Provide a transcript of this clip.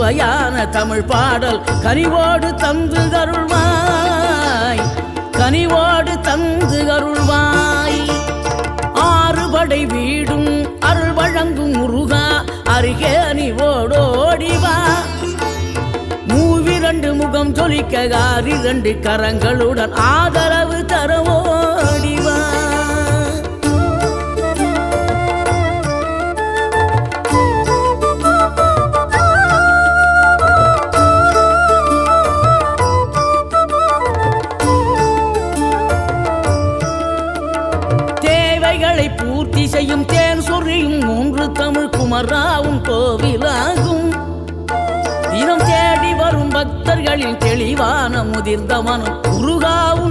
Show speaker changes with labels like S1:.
S1: சுவையான தமிழ் பாடல் கனிவோடு தந்து அருள்வாய், கனிவோடு தந்து அருள்வாய். ஆறுபடை வீடும் அருள் வழங்கும் முருகா, அருகே அணிவோடோடிவா. மூவிரண்டு முகம் ஜொலிக்க ஆறிரண்டு கரங்களுடன் ஆதரவு தரவோடிவா. தேவைகளை பூர்த்தி செய்யும் தேன் சொரியும் மூன்று தமிழ் குமராவும் கோவிலாகும். தினம் தேடி வரும் பக்தர்களின் தெளிவான முதிர்ந்த மனம் முருகாவும்